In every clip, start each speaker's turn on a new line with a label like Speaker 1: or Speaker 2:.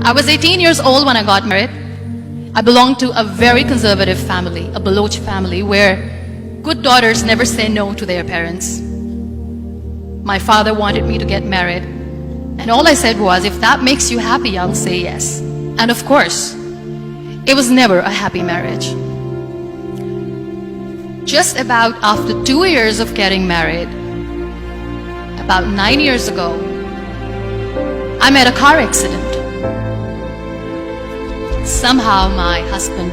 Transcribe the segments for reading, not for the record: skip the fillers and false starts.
Speaker 1: I was 18 years old when I got married. I belonged to a very conservative family, a Baloch family, where good daughters never say no to their parents. My father wanted me to get married, and all I said was, if that makes you happy, I'll say yes. And of course, it was never a happy marriage. Just about after 2 years of getting married, about 9 years ago, I met a car accident. Somehow my husband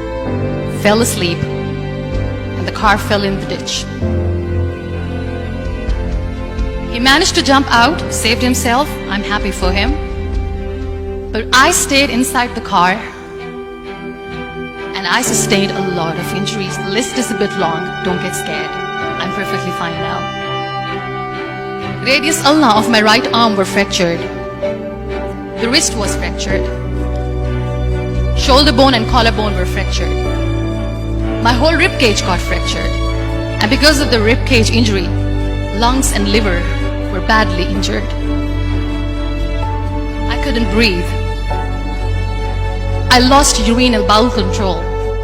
Speaker 1: fell asleep and the car fell in the ditch. He managed to jump out, saved himself. I'm happy for him. But I stayed inside the car and I sustained a lot of injuries. The list is a bit long. Don't get scared. I'm perfectly fine now. Radius ulna of my right arm were fractured. The wrist was fractured. Shoulder bone and collarbone were fractured. My whole rib cage got fractured. And because of the rib cage injury, lungs and liver were badly injured. I couldn't breathe. I lost urine and bowel control.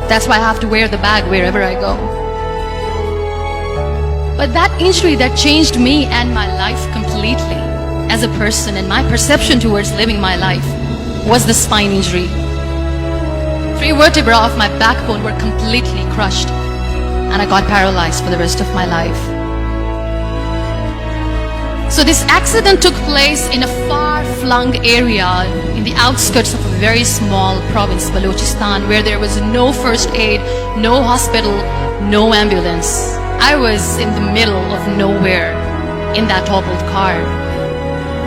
Speaker 1: That's why I have to wear the bag wherever I go. But that injury that changed me and my life completely as a person and my perception towards living my life was the spine injury. 3 vertebrae of my backbone were completely crushed and I got paralyzed for the rest of my life. So this accident took place in a far-flung area in the outskirts of a very small province, Balochistan, where there was no first aid, no hospital, no ambulance. I was in the middle of nowhere in that toppled car.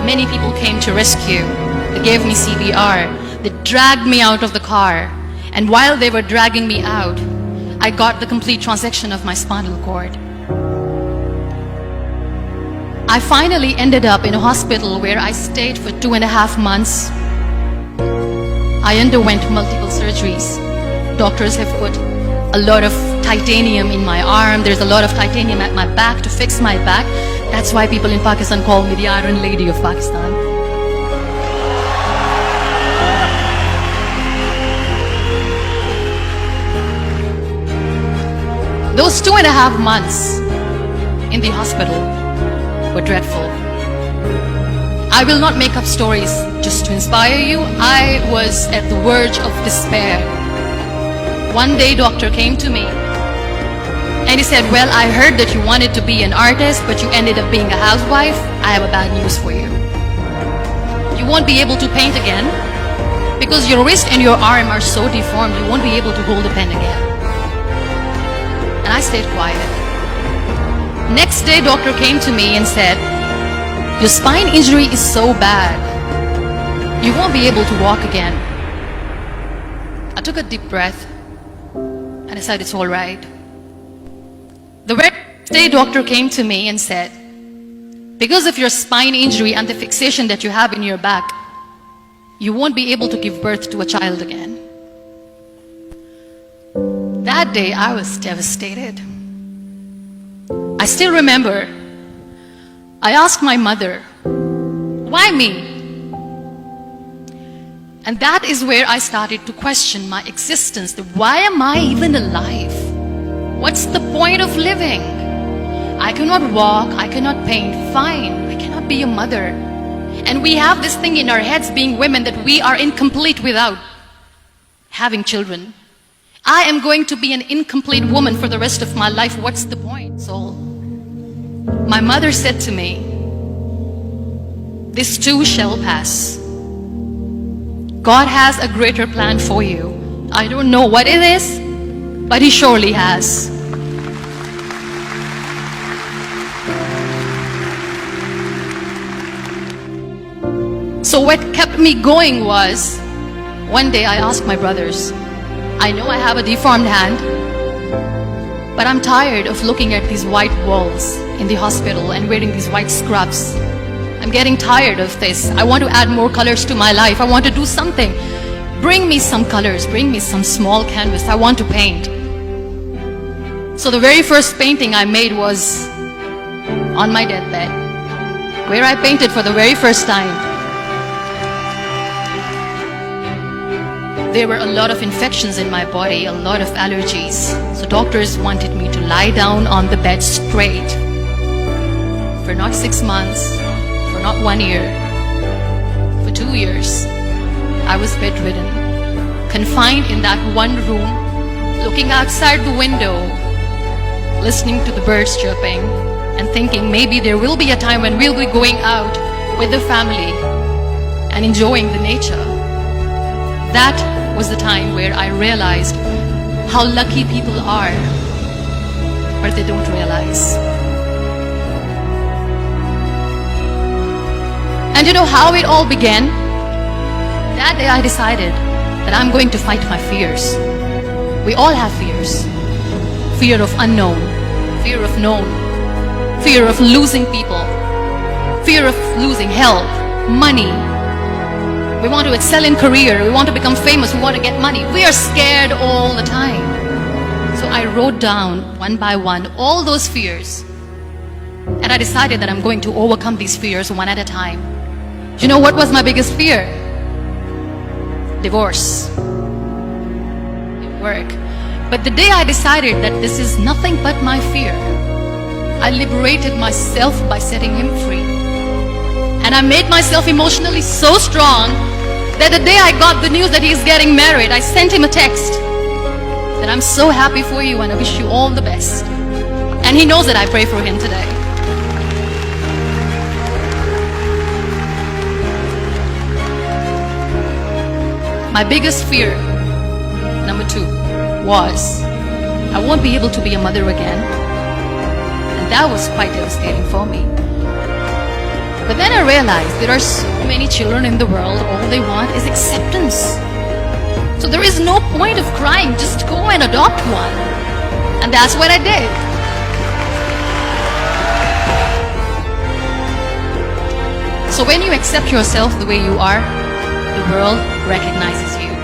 Speaker 1: Many people came to rescue. They gave me CPR. They dragged me out of the car. And while they were dragging me out, I got the complete transection of my spinal cord. I finally ended up in a hospital where I stayed for 2.5 months. I underwent multiple surgeries. Doctors have put a lot of titanium in my arm. There's a lot of titanium at my back to fix my back. That's why people in Pakistan call me the Iron Lady of Pakistan. Those 2.5 months in the hospital were dreadful. I will not make up stories just to inspire you. I was at the verge of despair. One day, doctor came to me and he said, well, I heard that you wanted to be an artist, but you ended up being a housewife. I have a bad news for you. You won't be able to paint again because your wrist and your arm are so deformed, you won't be able to hold a pen again. And I stayed quiet. Next day, doctor came to me and said, your spine injury is so bad, you won't be able to walk again. I took a deep breath and I said, it's all right. The very next day, doctor came to me and said, because of your spine injury and the fixation that you have in your back, you won't be able to give birth to a child again. That day, I was devastated. I still remember, I asked my mother, why me? And that is where I started to question my existence. Why am I even alive? What's the point of living? I cannot walk, I cannot paint, fine, I cannot be a mother. And we have this thing in our heads, being women, that we are incomplete without having children. I am going to be an incomplete woman for the rest of my life. What's the point? So my mother said to me, this too shall pass. God has a greater plan for you. I don't know what it is, but He surely has. So what kept me going was, one day I asked my brothers, I know I have a deformed hand, but I'm tired of looking at these white walls in the hospital and wearing these white scrubs. I'm getting tired of this. I want to add more colors to my life. I want to do something. Bring me some colors, bring me some small canvas. I want to paint. So the very first painting I made was on my deathbed, where I painted for the very first time. There were a lot of infections in my body, a lot of allergies. So doctors wanted me to lie down on the bed straight for not 6 months, for not 1 year, for 2 years. I was bedridden, confined in that one room, looking outside the window, listening to the birds chirping, and thinking maybe there will be a time when we'll be going out with the family and enjoying the nature. That was the time where I realized how lucky people are, but they don't realize. And you know how it all began? That day I decided that I'm going to fight my fears. We all have fears. Fear of unknown, fear of known, fear of losing people, fear of losing health, money. We want to excel in career, we want to become famous, we want to get money. We are scared all the time. So I wrote down one by one all those fears. And I decided that I'm going to overcome these fears one at a time. You know what was my biggest fear? Divorce. At work. But the day I decided that this is nothing but my fear, I liberated myself by setting him free. And I made myself emotionally so strong that the day I got the news that he's getting married, I sent him a text that I'm so happy for you and I wish you all the best. And he knows that I pray for him today. My biggest fear, number 2, was I won't be able to be a mother again. And that was quite devastating for me. But then I realized there are so many children in the world, all they want is acceptance. So there is no point of crying, just go and adopt one. And that's what I did. So when you accept yourself the way you are, the world recognizes you.